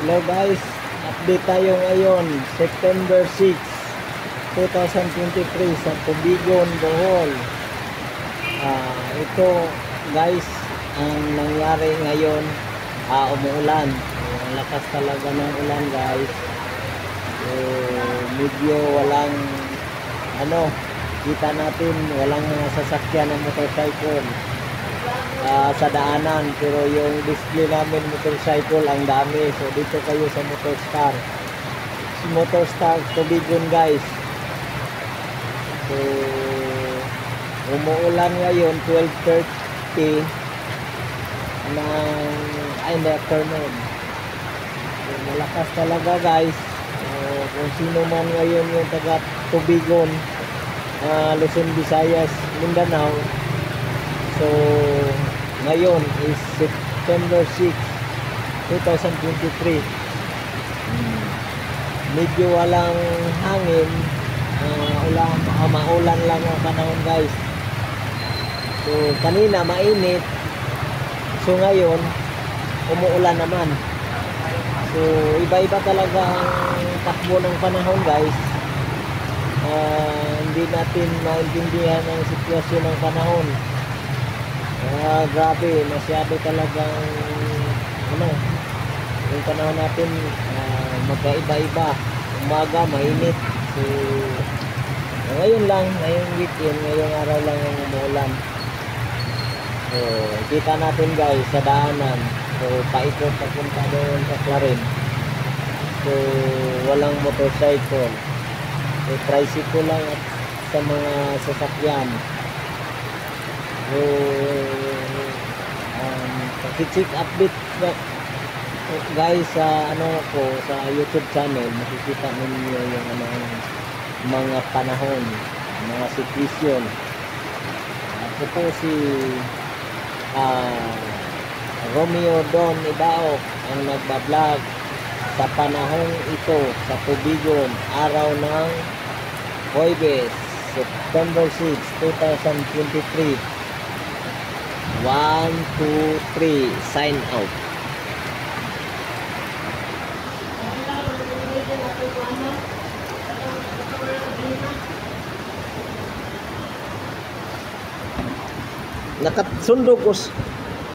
Hello guys, update tayo ngayon, September 6, 2023 sa Tubigon, Bohol. Ito guys, ang nangyari ngayon, umuulan. Ang lakas talaga ng ulan guys. Medyo walang, kita natin, walang mga sasakyan ng motorcycle sa daanan, pero yung display namin motorcycle ang dami. So dito kayo sa Motorstar Tubigon guys. So umuulan ngayon 12:30 in the afternoon. So, malakas talaga guys. Kung sino man ngayon yung taga Tubigon, Luzon, Visayas, Mindanao, so ngayon is September 6, 2023. Medyo walang hangin, maulan lang ang panahon guys. So kanina mainit, so ngayon umuulan naman. So iba-iba talaga ang takbo ng panahon guys. Hindi natin maintindihan ang sitwasyon ng panahon. Grabe, masyado talagang yung panahon natin magkaiba-iba. Umaga mainit, so ngayon lang, ngayong weekend, ngayong araw lang yung umuulan. So kita natin guys sa daanan, so paikot papunta doon sa Clarin. So walang motorcycle, so tricycle lang at sa mga sasakyan. So check update guys sa sa YouTube channel, makikita ninyo yung mga panahon, mga sitwasyon. Ako po si Romeo Don Ibao ang nagbablog sa panahon ito sa Tubigon, araw ng Huwebes, September 6, 2023. 1, 2, 3, sign out. Nakasundo ko